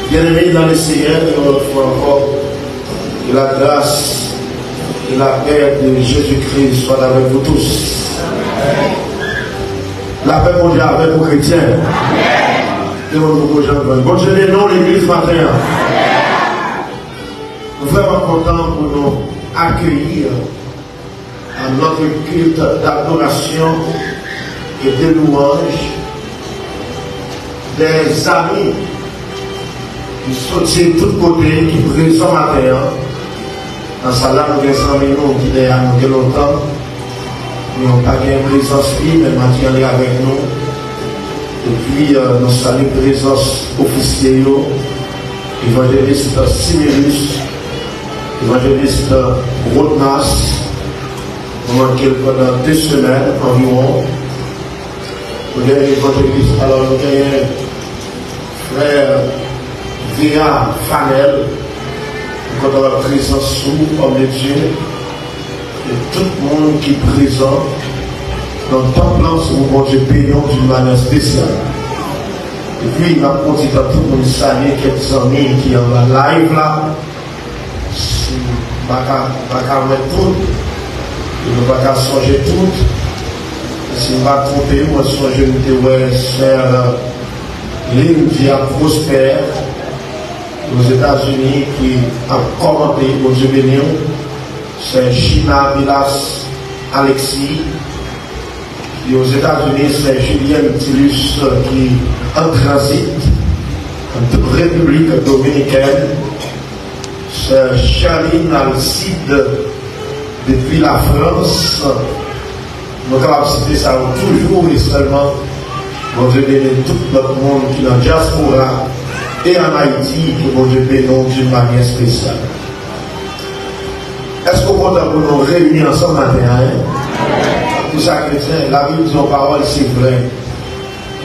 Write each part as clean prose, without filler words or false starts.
Bien-aimés dans le Seigneur, une autre fois encore, que la grâce et la paix de Jésus-Christ soient avec vous tous. La paix mondiale avec vos chrétiens. Bon Dieu, les noms l'église matin. Nous sommes vraiment contents pour nous accueillir à notre culte d'adoration et de louange des amis qui sont de tous côtés, qui présent ce matin. Dans ce là, nous avons nous qui est à nous longtemps. Nous n'avons pas de présence libre, mais maintenant est avec nous. Et puis, nous saluons la présence officielle, évangéliste Simérus, évangéliste Rodnas, nous manquons pendant 2 semaines environ. Nous avons évangéliste, alors nous avons frère Véa Fanel, nous avons la présence sous, homme de Dieu, et tout le monde qui est présent dans le temple, nous avons Dieu payant d'une manière spéciale. Et puis, il va continuer à tout le monde saluer quelques amis qui sont en live là. Si on ne va pas mettre tout, on ne va pas changer tout. Si on va tromper, moi, je vais faire l'India prospère aux États-Unis qui a commenté aux Événements. C'est China Vilas Alexis. Et aux États-Unis, c'est Julien Tilus qui est en transit en République dominicaine. C'est Charline Alcide depuis la France. Nous avons cité ça toujours et seulement. Bon Dieu bénit tout notre monde qui est dans la diaspora et en Haïti, que bon Dieu bénit d'une manière spéciale. Est-ce qu'on compte pour nous réunir ensemble maintenant? Pour ça, chrétien, la Bible dit en parole, c'est vrai.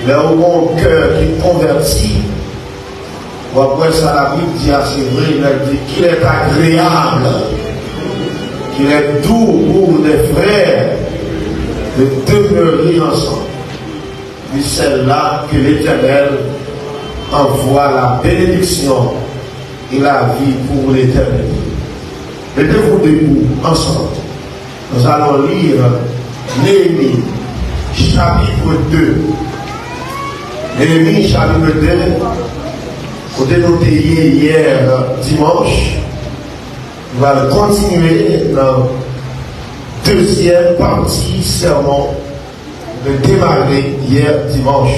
Mais au bon cœur qui est converti, ou après ça, la Bible dit, c'est vrai, il dit qu'il est agréable, qu'il est doux pour les frères de demeurer ensemble. Puis c'est là que l'Éternel envoie la bénédiction et la vie pour l'Éternel. Mettez-vous debout ensemble. Nous allons lire Néhémie, chapitre 2. Néhémie, chapitre 2. Vous avez noté hier dimanche. Nous allons continuer dans la deuxième partie sermon de démarrer hier dimanche.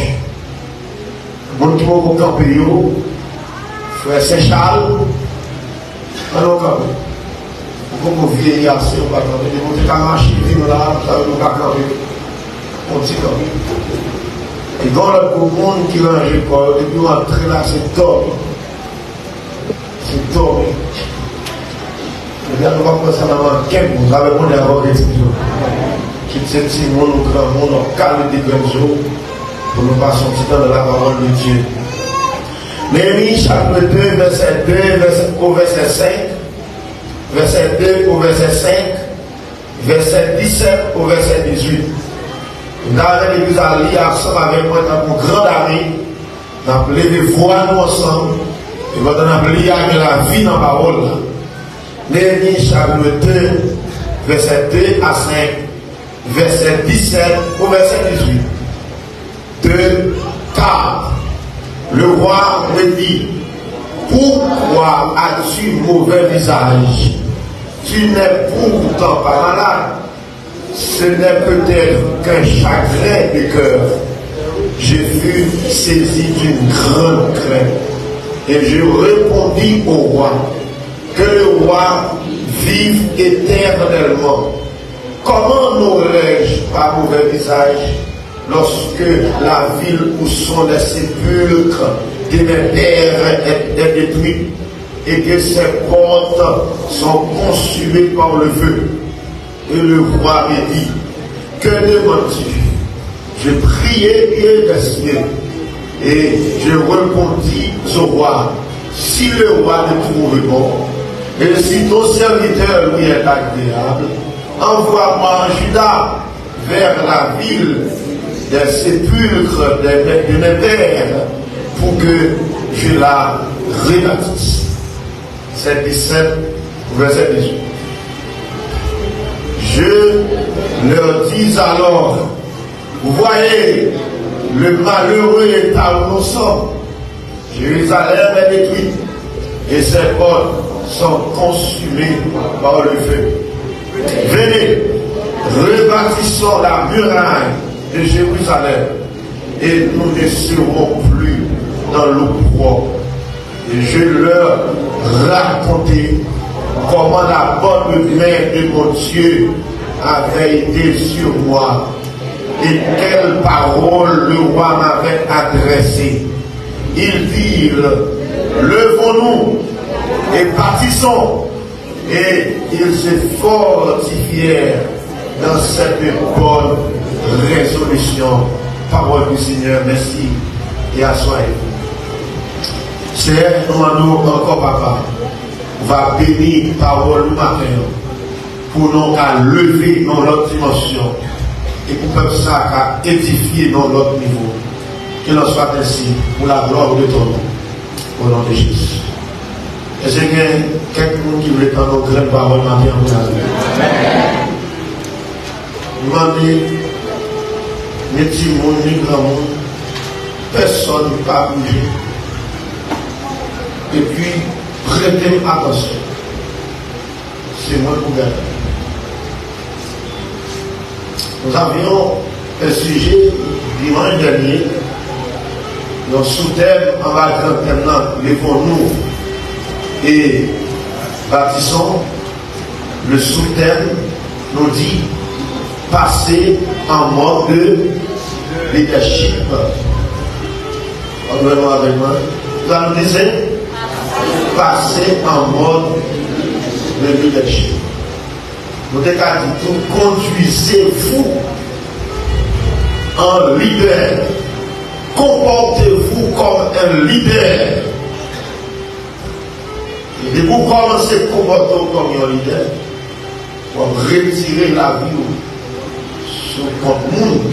Mon qui m'a campé, frère Saint-Charles, allons camper. Pourquoi vous vieillissez assez, on va camper. Vous avez marché, vous là, vous va camper. On dit camper. Et dans le monde qui range le corps, depuis on entre là, c'est dormir. C'est dormir. Regarde, on va passer à la quête, vous avez mon erreur d'expression. Qui c'est petit monde, au grand monde, en calme des grands jours, pour nous pas sortir dans la parole de Dieu. Néhémie, chapitre 2, verset 2 au verset 5, verset 2 au verset 5, verset 17 au verset 18. Nous avons l'église à lire ensemble avec moi dans mon grand ami. Nous avons levé voix nous ensemble. Et nous avons lié avec la vie dans la parole. Néhémie, chapitre 2, verset 2 à 5, verset 17 au verset 18. 2, 4. Le roi me dit, pourquoi as-tu mauvais visage? Tu n'es pourtant pas malade. Ce n'est peut-être qu'un chagrin de cœur. Je fus saisi d'une grande crainte. Et je répondis au roi, que le roi vive éternellement. Comment n'aurais-je pas mauvais visage lorsque la ville où sont les sépulcres de mes pères est détruite et que ses portes sont consumées par le feu? Et le roi me dit, que demandes-tu? Je priai et respirai. Et je répondis au roi, si le roi le trouve bon, et si ton serviteur lui est agréable, envoie-moi en Juda vers la ville des sépulcres de mes pères, pour que je la rebâtisse. C'est 17, verset 18. Je leur dis alors, vous voyez le malheureux état où nous sommes. Jérusalem est détruite et ses portes sont consumées par le feu. Venez, rebâtissons la muraille de Jérusalem et nous ne serons plus dans l'opprobre. Et je leur racontais comment la bonne main de mon Dieu avait été sur moi et quelles paroles le roi m'avait adressées. Ils dirent, levons-nous et bâtissons. Et ils se fortifièrent dans cette bonne résolution. Parole du Seigneur, merci et assoyez-vous. C'est nous encore, papa, va bénir parole matin pour nous à lever dans l'autre dimension et pour faire ça à édifier dans l'autre niveau. Qu'il en soit ainsi pour la gloire de ton nom, au nom de Jésus. Et c'est quelqu'un qui veut prendre nos grandes paroles matin en Amen. Demandez, les petits mondes, les grands mondes, personne ne va bouger. Et puis, prêtez attention. C'est moi pour garder. Nous avions un sujet dimanche dernier. Nos sous-thèmes en bas de thème, levons-nous et bâtissons. Le sous-thème nous dit passer en mode de leadership. Vraiment avec moi. Vous allez nous dire passer en mode de leadership. Nous avons dit tout, conduisez-vous en leader. Comportez-vous comme un leader. Et vous commencez à comporter comme un leader pour retirer la vie sur votre monde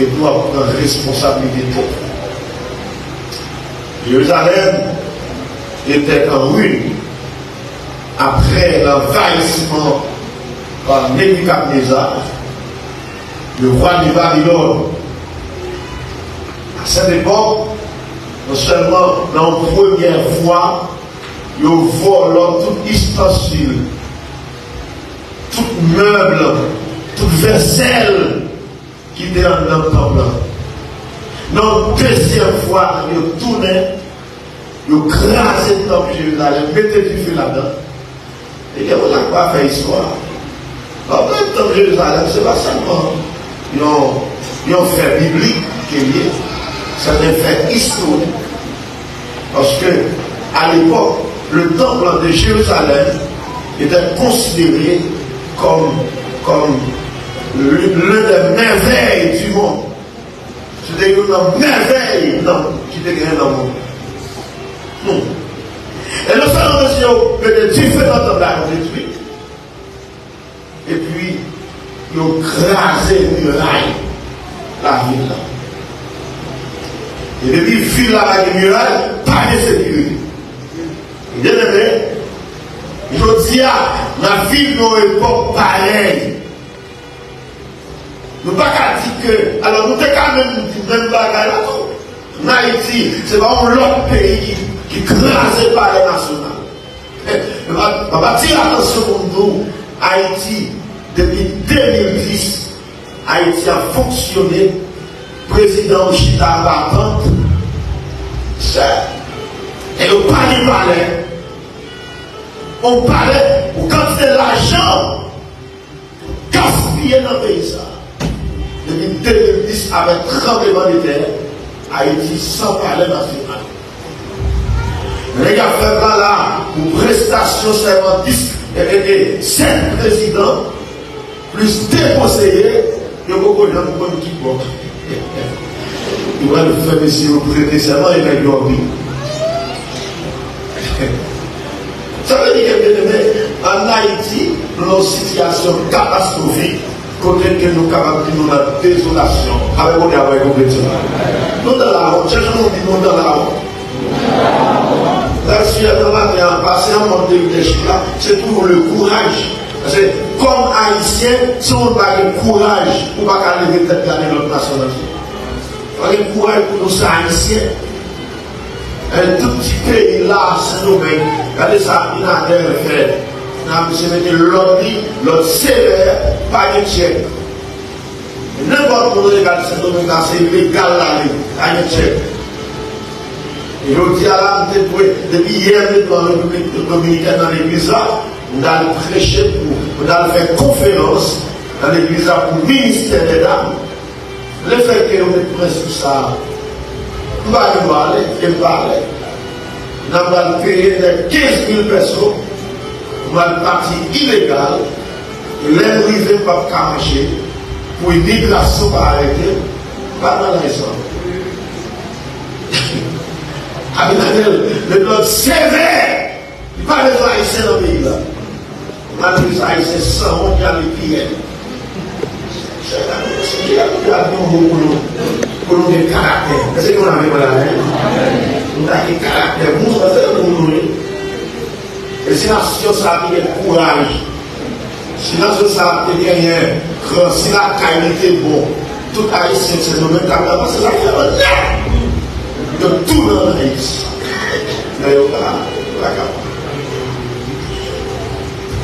et pour prendre responsabilité. Jérusalem était en ruine après l'envahissement par Nebuchadnezzar, le roi de Babylone. À cette époque, non seulement dans la première fois, ils volent tout ustensile, tout meuble, toute vaisselle qui était dans le temple. Dans la deuxième fois, ils tournaient, ils crasaient le temple de Jérusalem, mettaient du feu là-dedans. Et ils ont pas fait histoire. En même temps, Jérusalem, ce n'est pas seulement ils ont fait biblique qui est lié. C'est un fait historique. Parce que, à l'époque, le temple de Jérusalem était considéré comme l'une des merveilles du monde. C'était une merveille qui était gagnée dans le monde. Et le Seigneur peut Dieu fait dans le temple détruit. Et puis, ils ont crasé une muraille, la ville là. Et depuis ville là, la muraille, pas de sécurité. Bien aimé, je dis à la ville dans une époque pareille. Nous ne pouvons pas dire que. Alors, nous ne pouvons pas même bagarre là. En Haïti, c'est pas un autre pays qui crase par les nationales. Je vais dire attention pour nous. Haïti, depuis 2010, Haïti a fonctionné. Président Chita Batante, et on parlait, on parlait pour quantité d'argent gaspillé dans le pays. Depuis 2010, avec tremblement de terre, Haïti sans parler national. Les gars fait là pour prestation seulement 10 et 7 présidents, plus 2 conseillers, il y a beaucoup de gens qui vont. Il va le faire ici au prêter seulement et il va lui. Ça veut dire que en Haïti, nous avons une situation catastrophique, côté que nous sommes capables de nous dans la désolation, avec nous compétition. Nous dans la honte, cherchons nous dans la honte. sujet de matin, passer un monde de leadership là, c'est toujours le courage. Parce que comme haïtien, si on n'a pas le courage, on ne va pas lever tête dans notre nationalité. Il faut le courage pour nous haïtiens. Un tout petit pays là, c'est nous-mêmes. Regardez ça, il a rien fait. On a mis l'autre sévère, pas de chèque. N'importe quoi regarde ce domaine là, c'est légal là, pas de chèque. Et je dis à la depuis hier, dans la République dominicaine, dans l'église là, on a prêché, on a fait conférence dans l'église là pour le ministère des dames. Le fait que nous mettons sur ça, on va nous parler, et parler. On va payer 15 000 personnes, on va partir illégal, et l'imprimer pas marcher, pour une migration pas arrêter, pas dans la raison. Le bloc sévère, il n'y a pas besoin d'haïtien dans le pays là. On a besoin d'haïtien sans honte, il y a les pieds. Il y a pour nous des caractères. Est-ce que vous avez là? Nous avons des caractères. Nous sommes et si la situation a bien courage, si la situation a bien grand, si la qualité est bonne, tout haïtien, c'est nous même parce que ça fait un de tout le monde ici.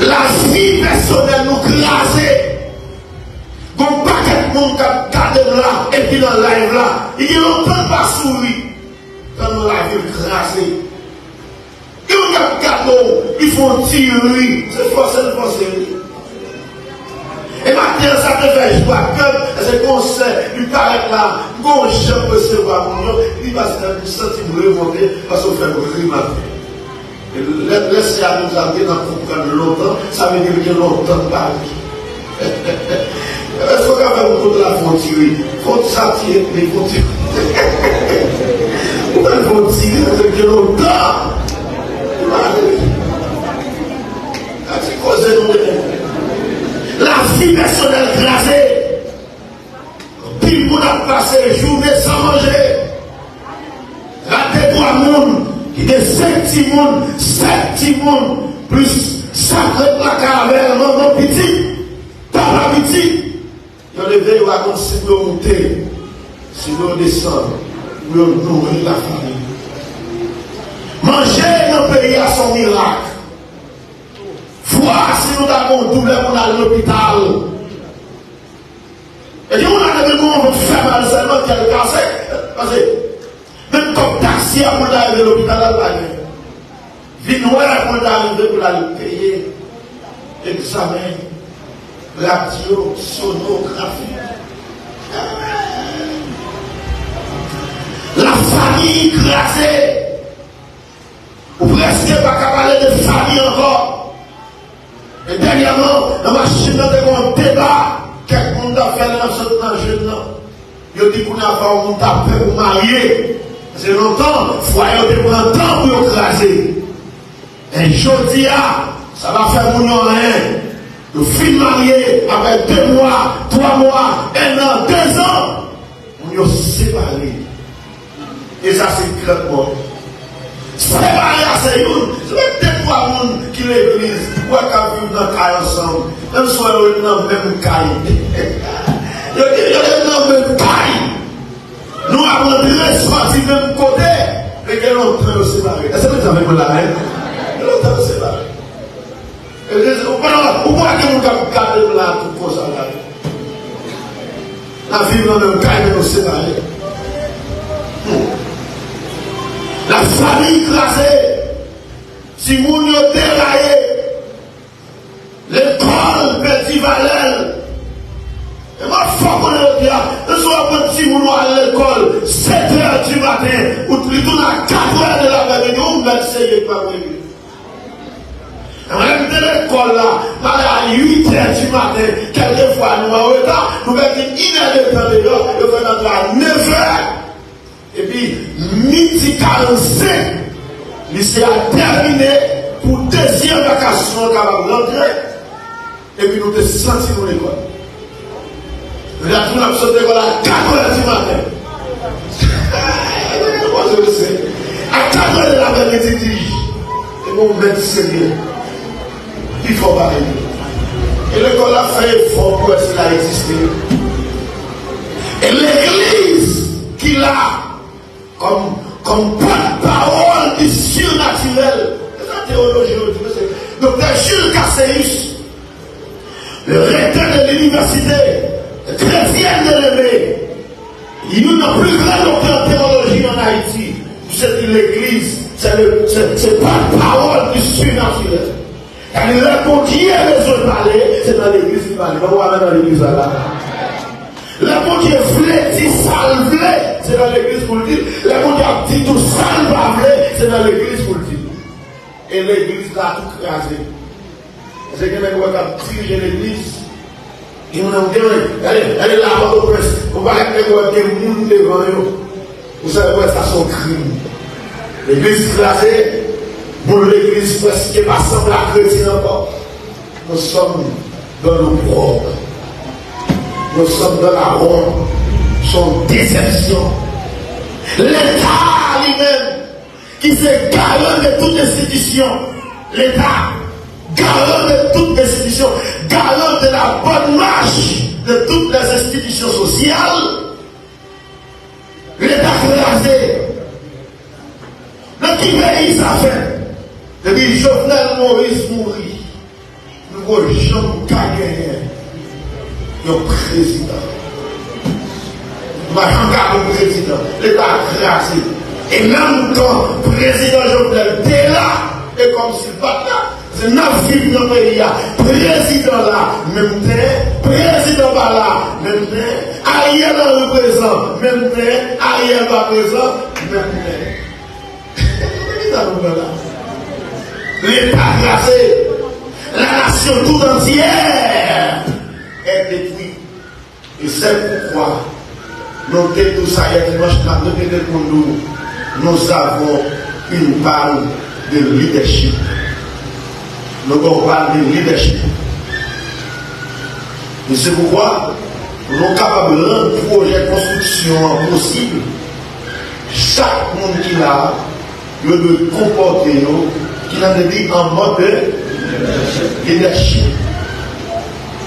La vie personnelle nous crasée. Bon paquet de monde qui a gardé là et puis dans le live là, il y a longtemps pas souri. Quand nous la vie crasée. Ils ont gardé, ils font tirer. C'est forcé. Et maintenant, ça te fait jouer à cœur, c'est conseil, il paraît là, bon, je peux recevoir mon nom, il va se sentir remonter parce qu'on fait le crime à faire. Laissez à nous amener dans le comprendre longtemps, ça veut dire qu'il y a longtemps par vie. Il faut quand même beaucoup de la frontière, il faut s'attirer les frontières. Il faut tirer avec longtemps. C'est causé nous. La vie personnelle crasée. Puis on a passé journée sans manger. Raté 3 monde, qui était 7 monde, plus sacré la caravelle, maman petit, papa petit. Il y a levé ou à si nous monter, si nous descendre, pour nourrir la famille. Manger dans le pays à son miracle. Voir si nous avons douleur pour aller à l'hôpital. Et si on a des gens qui font mal seulement qui a le cancer, parce que même comme taxi pour aller à l'hôpital, elle va aller. Vie noire pour aller pour aller payer examen, radio, sonographie. La famille écrasée. Ou presque pas parler de famille encore. Et dernièrement, la machine a un débat. Quelqu'un a fait dans ce jeune. Il dit qu'on a fait un tapé pour marier. C'est longtemps, il faut aller prendre un temps pour écraser. Et je dis, ça va faire mon nom rien. Le film marié, après 2 mois, 3 mois, 1 an, 2 ans, on est séparés. Et ça, c'est clairement. Séparés à ces gens, c'est même 2-3 personnes qui l'église, pourquoi qu'on vit dans le cas ensemble, même si on est dans le même cas. Il y a dans le même cas. Nous avons ressorti du même côté, mais que l'autre est séparé. Est-ce que vous avez vu la main? L'autre est séparé. Pourquoi que nous avons gardé là tout pour ça là? La vie dans le même cas, mais nous séparés. La famille écrasée, si vous nous déraillez, l'école Petit Valel, et moi, il faut qu'on le dise, nous sommes petits, nous à l'école, 7h du matin, ou plutôt à 4h de l'après-midi, on va essayer de pas venir. Même de l'école là, à 8h du matin, quelquefois nous en retard, nous allons dire 1h de temps dehors, nous allons à 9h. Et puis, midi 45, le lycée a terminé pour 2e vacation capable d'entrer. Et puis, nous sommes sortis de l'école. Nous avons sorti de l'école à 4h du matin. Moi, je le sais. À 4h de l'après-midi, on met sérieux. Il faut parler. Et l'école a fait effort pour essayer d'exister. Et l'église qu'il a comme parole du surnaturel. C'est la théologie aujourd'hui. Docteur Jules Casséus, le recteur de l'université chrétienne de l'Aimé, il y a une plus grande docteur en théologie en Haïti. C'est l'église, c'est pas la parole du surnaturel. Quand il répond qui est besoin de parler, c'est dans l'église qu'il parle. On va dans l'église là. Le mot qui est voulait, dit salvé, c'est dans l'église pour le dire. Le mot qui a dit tout salvé, c'est dans l'église pour le dire. Et l'église là tout crasé. C'est quelqu'un qui a dirigé l'église. Et on a dit, elle est là au presse. On va être des gens devant eux. Vous savez quoi, c'est son crime. L'église crasée, pour l'église presque pas semble à chrétien encore. Nous sommes dans le propre. Nous sommes dans la honte, son déception. L'État lui-même, qui s'est garant de toute institution, l'État, garant de toute institution, garant de la bonne marche de toutes les institutions sociales, l'État crasé. Dans qui pays ça fait? Depuis Jovenel Moïse mourit, nous ne jamais gagner. Le président. Le président. L'État crasé. Et même quand le président Jovenel était là, et comme s'il pas là, c'est 9 filles dans le pays. Président là, même temps. Président pas là, même temps. Ariel là représente, même temps. Ariel pas présent, même temps. L'État crasé. La nation tout entière est détruite. Et c'est pourquoi nous tout ça, il y a dimanche, nous avons une parole de leadership. Nous parlons de leadership. Et c'est pourquoi nous sommes capables de rendre le projet de construction possible. Chaque monde qui l'a, il doit comporter, qui a dit en mode de leadership.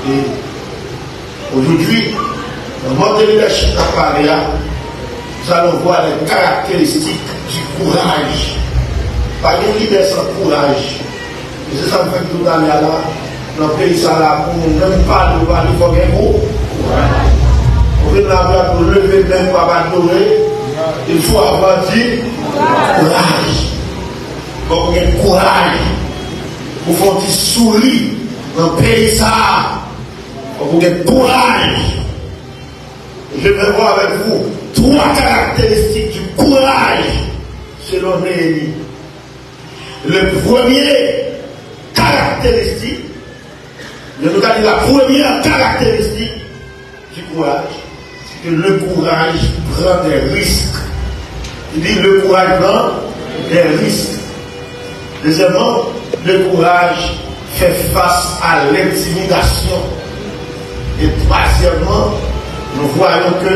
Et aujourd'hui, le mode de leadership apparaît, nous allons voir les caractéristiques du courage. Pas de leader sans courage. Et c'est ça que fait tout à l'heure là, dans le pays, ça là, pour nous même pas nous parler, il faut bien courage. On veut la pour lever même pas adorer, il faut avoir dit courage. Donc, il y a courage. Pour faire des souris dans le pays, ça. Vous avez courage. Je vais voir avec vous 3 caractéristiques du courage selon Néhémie. Le premier caractéristique, je vous ai dit la première caractéristique du courage, c'est que le courage prend des risques. Il dit le courage prend des risques. Deuxièmement, le courage fait face à l'intimidation. Et troisièmement, nous voyons que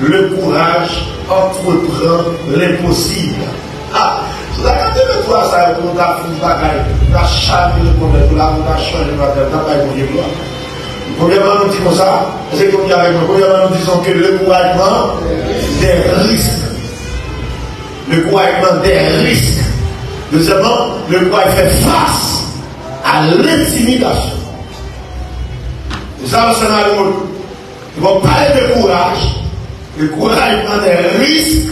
le courage entreprend l'impossible. Ah, vous avez quand même toi ça pour ta fille bagaille, ta charge de problème, pour la changer de matin, t'as pas eu gloire. Premièrement, nous disons ça, c'est comme il y a avec nous. Premièrement, nous disons que le courage prend des risques. Le courage prend des risques. Deuxièmement, le courage fait face à l'intimidation. Ça, c'est un mot. Ils vont parler de courage. Le courage prend des risques.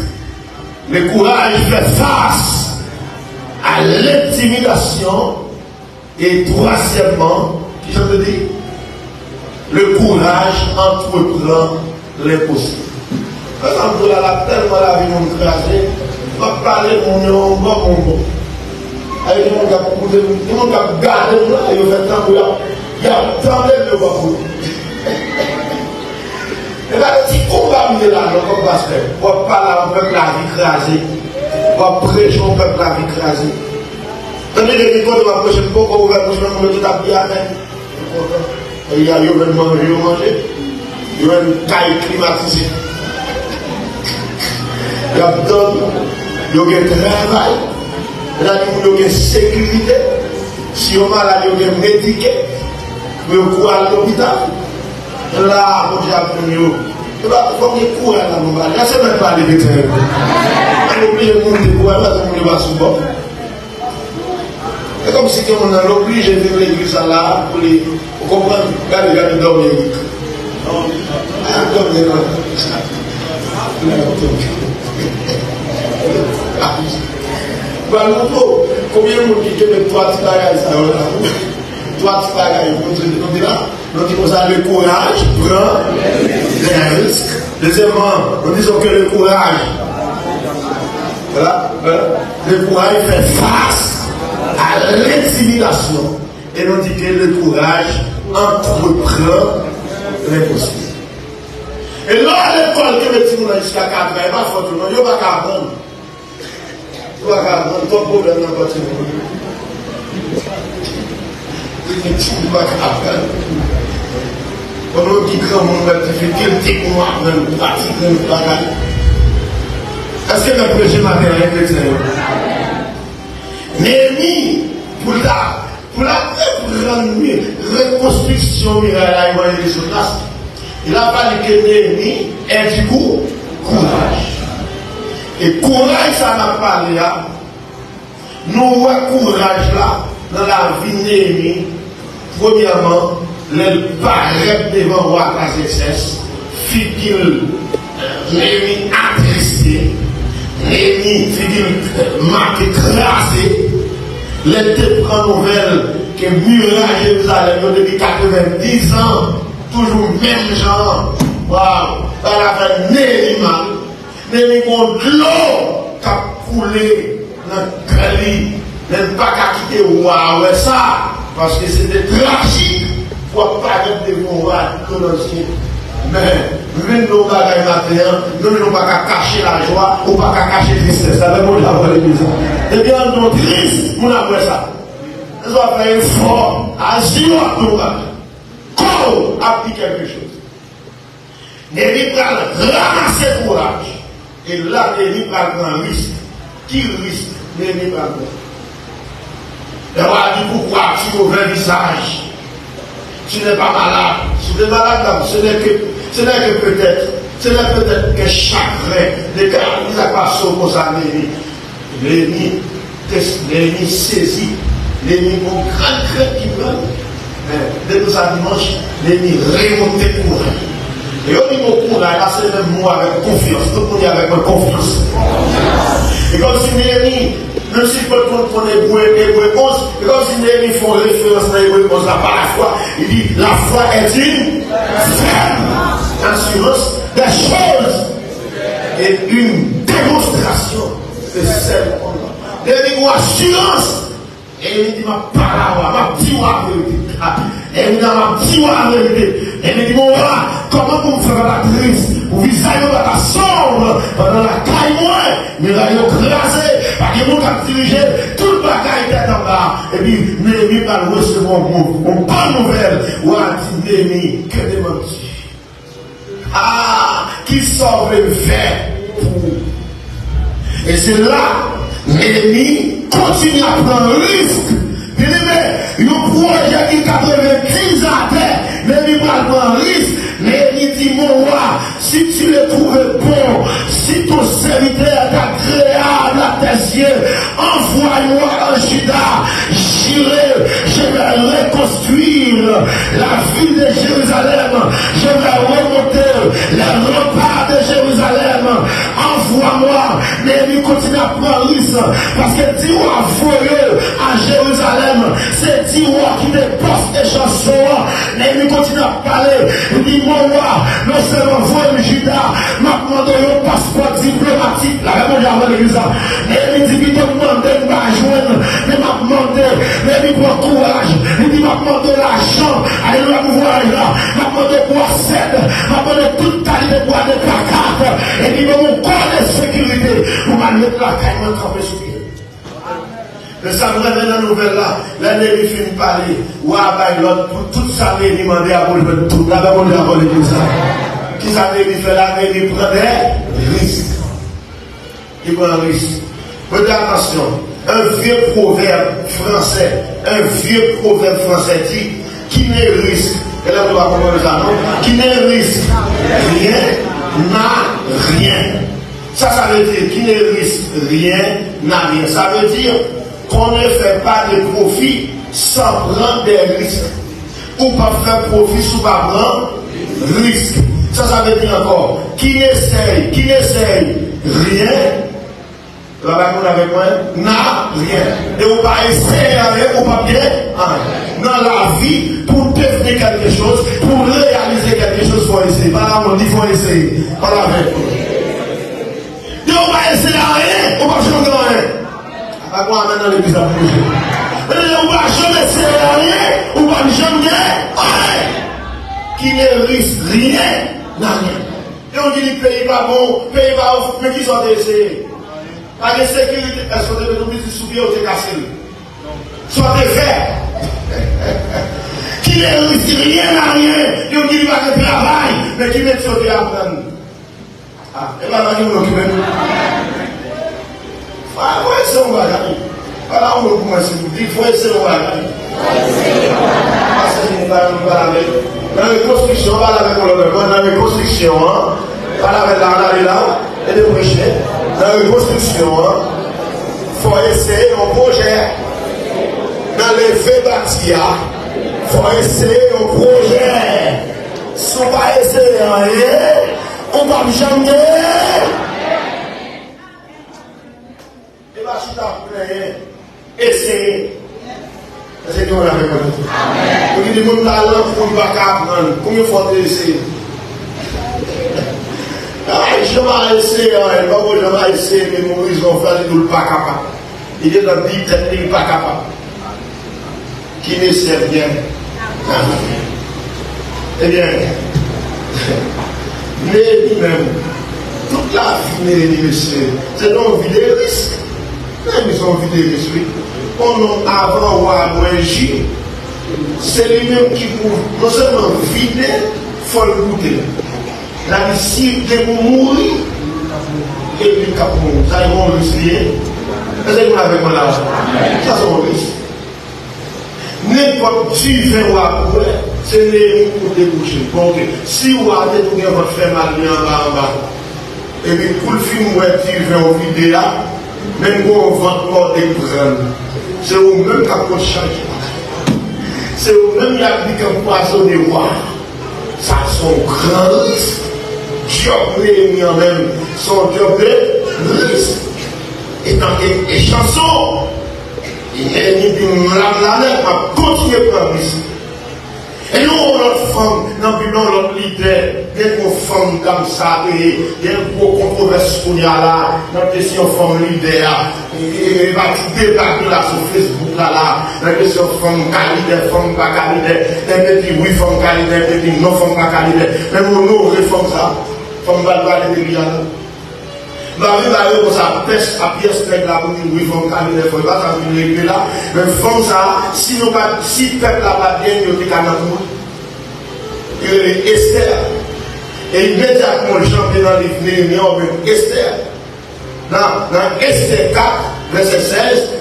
Le courage fait face à l'intimidation. Et troisièmement, je te dis, le courage entreprend l'impossible. Par exemple, là, tellement la vie nous crasée, on va parler de mon bon. Avec tout le monde qui a gardé là, il fait tant que là. Il y a tant de beaucoup. Et là, le petit combat là, comme pasteur, on va parler au peuple la vie crasée. On va prêcher au peuple la vie crasée. Tandis que les gens vont prêcher beaucoup, on va prêcher tout à bien. Il y a eu un manger, il y a une caille climatisée. Il y a un travail. Il a dit qu'il y a sécurité. Si on a malade, il y a médiqué. Il y a à l'hôpital. Là, on dit à vous, il faut qu'il y ait courage dans le monde. Là, c'est même pas les vétérans. On oublie le monde de courage, parce qu'on ne va pas sous bord. C'est comme si on a obligé de venir l'église là pour comprendre. Regardez, dormir. Dormir. Combien de monde qui te toi tu bagages ça toi tu bagages on dit là on dit ça le courage prend les risques. Deuxièmement on dit que le courage voilà le courage fait face à l'intimidation et on dit que le courage entreprend l'impossible. Et là à l'école que le petit monde jusqu'à 4 ans il va faire tout le monde il va pas apprendre. Tu vas apprendre ton problème dans votre vie. Tu vas apprendre. Pendant qu'il grand monde va te faire quel type de moi, même pratiquer le bagage. Est-ce que le projet matériel est excellent? Néhémie, pour la grande reconstruction miracle, il a parlé que Néhémie est du coup courage. Et courage, ça n'a pas parlé là. Nous avons courage là, dans la vie de Néhémie. Premièrement, le paraître devant le roi Artaxerxès, figure Néhémie attristé, Néhémie figure marqué écrasé, les deux prend nouvelle que muraille Jérusalem depuis 90 ans, toujours même genre, waouh, dans la fin Néhémie. Néhémie contre l'eau qui a coulé dans le Galilée, même pas qu'à quitter le roi, ouais ça, parce que c'était tragique pour paraître devant le roi colossien. Mais, nous nous bagages matin, nous ne pouvons pas cacher la joie ou pas cacher la tristesse. Ça veut dire que l'église. Eh bien, nous sommes tristes, nous n'avons pas ça. Nous avons fait un effort à zéro à nous. Comment appliquer quelque chose? Néhémie va ramasser courage. Et là, Néhémie va prendre un risque. Qui risque? Néhémie va prendre. Et on va dire pourquoi tu mauvais visage. Tu n'es pas malade. Si tu es malade, ce n'est que peut-être. Ce n'est peut-être que chagrin. Les gars, ils n'ont pas sauvé pour ça, Néhémie. Néhémie saisit. Néhémie, mon grand crainte qui prend. Dès que ça dimanche, Néhémie remonte courage. Et au niveau courage, là, c'est même moi avec confiance. Tout le monde est avec ma confiance. Et comme si Néhémie, même si peut prendre Hébreux 11, et comme si Néhémie font référence à Hébreux 11, là, par la foi, il dit la foi est une ferme assurance des choses et une démonstration de celle qu'on a. Néhémie a assurance. Et il dit ma parole, ma petite la vérité. Et il dit ma petite la vérité. Et il dit mon roi, comment vous me faire la triste? Vous visez la sombre pendant la caille moins, mais là il a crasé, parce que vous avez dirigé tout le bagage était en bas. Et puis Néhémie va recevoir une bonne nouvelle. Ou a dit Néhémie, que des mentis. Ah, qui sauve le fait pour. Et c'est là, Néhémie continue à prendre un risque. Il dit, mais, un projet qui 90 à terre, Néhémie prend un risque. Néhémie dit, mon roi, si tu le trouves bon, si ton serviteur est agréable à tes yeux, envoie-moi un Juda, j'irai, je vais reconstruire la ville de Jérusalem, je vais remonter les remparts de Jérusalem, envoie-moi. Néhémie continue à prendre risque, parce que Dieu a volé à Jérusalem, c'est Dieu qui dépasse les chansons. Néhémie continue à parler, il dit, mon roi, non seulement voyez Juda, m'a demandé un passeport diplomatique, la réponse avant l'église. Néhémie dit, il m'a demandé de m'ajoindre, mais m'a demandé, Néhémie prend courage, il dit, m'a demandé l'argent, alléluia, mon voyage là, m'a demandé bois 7, m'a demandé toute qualité de bois de placard, et il dit, mon corps de sécurité, vous m'avez mis la caille, vous m'avez sur pied. Le samouraï dans la nouvelle là, l'année finit de parler, ou à l'autre, pour toute sa vie, il demandait à vous le tout, là, on lui a volé tout ça. Qui ça il fait là, il prend des risques. Il prend un risque. Faites attention. Un vieux proverbe français dit qui ne risque, et là on va comprendre ça, non? Qui ne risque rien n'a rien. Ça veut dire qui ne risque rien n'a rien. Ça veut dire qu'on ne fait pas de profit sans prendre des risques. Ou pas faire profit sans pas prendre risque. Ça veut dire encore qui n'essaye rien. La bague avec moi n'a rien. Et on va essayer avec, on va bien dans la vie pour devenir quelque chose, pour réaliser quelque chose, il faut essayer. Voilà, on dit il faut essayer. Voilà avec. Et on va essayer rien, on va changer rien. À quoi maintenant l'église à bouger? On va jamais essayer rien, on va jamais rien. Qui ne risque rien n'a rien. Et on dit le pays va bon, pays va off, mais qui sont essayés? Pas de sécurité, est-ce que vous avez souillé ou t'es cassé? Soit des faits. Qui ne risque rien à rien, et on dit qu'il va faire travail, mais qui met sur le apprendre. Ah, et là, on va occuper. Ah, oui, c'est un bagage. Voilà, on va commencer. Il faut essayer un bagage. Dans les constructions, on va avec dans les constructions, on va avec là, et de prêcher. Dans les constructions, il faut essayer un projet. Dans les faits bâtis, il faut essayer un projet. Si on va essayer rien, on va jamais. Et là, si tu as essayer. C'est qu'on a fait comme ça. On dit que les gens pour ne pas apprendre. Combien de fois tu essayes? Je vais essayer, je vais essayer, mais mon raison, je ne suis pas capable. Il est dans le Bible, il n'est pas capable. Qui ne sait rien. Eh bien, mais lui-même, toute la vie, c'est non vie de risque. Même ils ont vie de risque. On a avant ou à manger, c'est lui-même qui peut non seulement vider, il faut le goûter. La vie, c'est pour mourir, et puis quand on ça, ils vont risquer. Est-ce que vous l'avez avec moi là? Ça, c'est un risque. N'importe qui vient ou après, c'est les pour déboucher. Donc, si vous avez tout bien votre frère mal en bas, et puis pour le film, vous vient au vidéo, même quand on vend encore des prendre. C'est vous-même qui avez changé. C'est vous-même qui avez dit qu'on poissonne roi. Ça, c'est un grand risque. Job même, son job de risque. Et dans les chansons, il y a une on va continuer à prendre risque. Et nous, notre femme, dans notre leader, il y a une femme comme ça, il y a une grosse controverse qu'on y a là, notre question femme leader, il va tout débattre là sur Facebook là, la question femme qualité, femme pas qualité, elle dit oui, femme qualité, elle dit non, femme pas qualité, mais nous, réforme ça, femme pas qualité, là. Marie va aller pour sa pêche à pièce là pour dire oui, femme qualité, femme pas ça, régler là, mais femme ça, si le peuple n'a pas bien, il y a des canaux. Il est Esther. Et immédiatement, le champion dans les Néhémie, on veut Esther. Dans Esther 4, verset 16,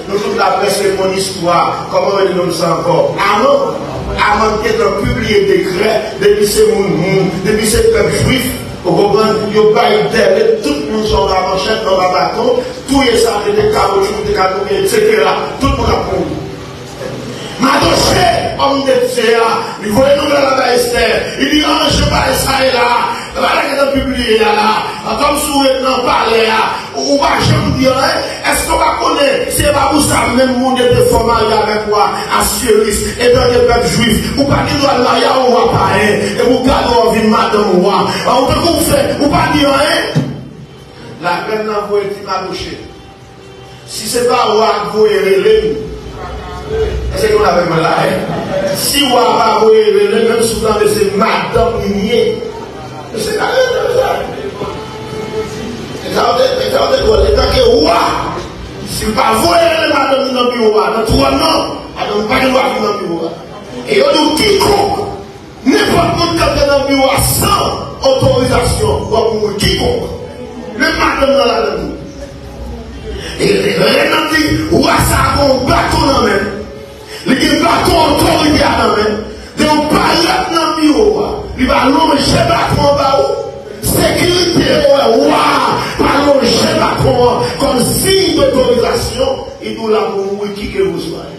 nous toute la presse mon histoire. Comment on nomme ça encore? Amon qui est un publié décret, depuis ce monde, depuis ce peuple juif, au comprendre, il n'y a pas eu d'elle, tout le monde sont dans la manchette, dans la bâton, tout est ça, des caoutchoucs, des cadeaux, etc. Tout le monde a pris. Madoché, homme de Dieu, il voulait nous la Esther. Il dit, oh, je ne sais pas ça et là. Voilà qu'il a publié là. Comme si vous maintenant parlé là. Ou pas, je me dis, est-ce qu'on va connaître? C'est pas pour ça, même monde de formation avec moi, assuriste, et dans les peuples juifs. Ou pas qu'il doit là, ou va pas, et vous gardez envie de madame moi. On peut vous faire, ou pas dire, la peine d'envoyer Madoché. Si ce n'est pas vous et est-ce qu'on avait mal là? Si on va voir même souvent c'est madame Minier. C'est la si pas voyer madame dans le bureau, dans 3 ans, on pas de loi dans le bureau. Et on nous quiconque, n'importe qui dans le bureau sans autorisation, pour quiconque, le madame dans la maison. Et rien n'a dit, un bâton dans la main. Il a un bâton autorité dans la main. Il a un palette dans le bureau. Il va longer le bâton en bas. Sécurité, waouh, va longer le bâton comme signe d'autorisation. Il doit l'amour qui que vous soyez.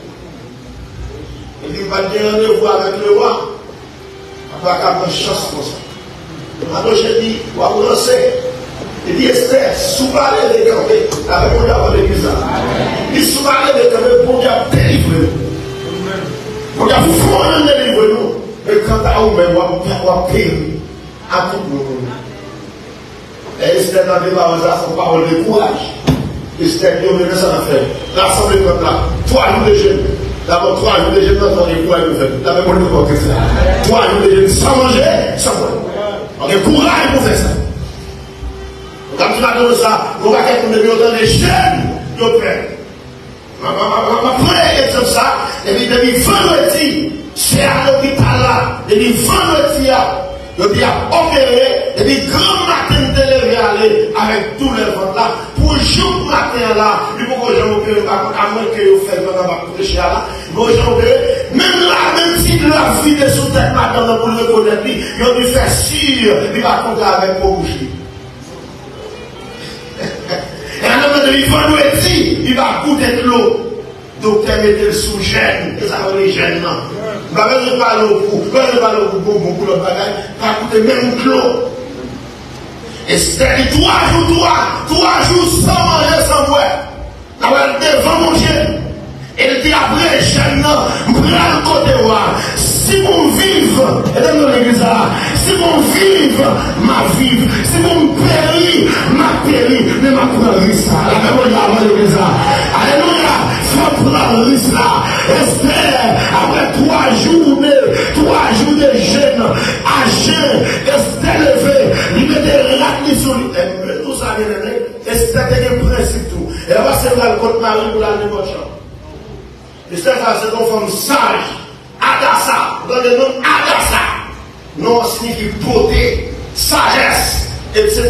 Il dit, va te rendez-vous avec le roi. On va avoir une chance pour ça. Alors je dis, on va vous lancer. Il dit, Esther, sous-parler les campés, avec mon diable de l'église. Il dit, sous-parler les campés, pour diable délivrer. Pour diable fondre délivrer nous. Et quant à vous-même, on va payer à tout le monde. Et Esther n'a pas son parole de courage. Esther, il y a ça à faire. L'assemblée comme là, 3 jours de jeûne. D'abord, 3 jours de jeûne, dans son courage de faire. D'abord, on ne peut pas faire ça. 3 jours de jeûne, sans manger, sans boire. On a courage pour faire ça. Quand tu m'as donné ça, on va faire comme des jeunes de père. Je prends exemple ça, et puis depuis vendredi, c'est à l'hôpital là, depuis vendredi, il a opéré, et puis grand matin de lever aller avec tous les vents là, pour le jour matin là, il faut que j'en opère, à moins que vous faites maintenant pour prêcher là, il faut que j'en opère, même là, même si la vie est sous tête maintenant pour le reconnaître, il a dû faire sûr, il va compter avec vos bouches. Et à un moment donné, vendredi, il va goûter de l'eau. Docteur mettez sous gêne, et ça va les gênes. Il va même pas l'eau pour le bagage, il va goûter même de l'eau. Et c'est 3 jours sans manger, sans boire. Il va devant manger. Et il dit après, gêne, prends le côté voir. Si mon vive, et dans l'église là, si mon vive, ma vive, si mon périt, ma périt, mais ma prendre risque là. La même chose avant l'église là. Alléluia, faut prendre risque là. Esther, après 3 jours de jeûne, à jeûne, Esther levé, il met des rats sur lui. Et tout ça, Esther a un principe tout. Et elle va se faire le côté Marie pour la négociation. Esther, c'est une femme sage. Adassa, dans le nom Adassa, non signifie beauté, sagesse, etc.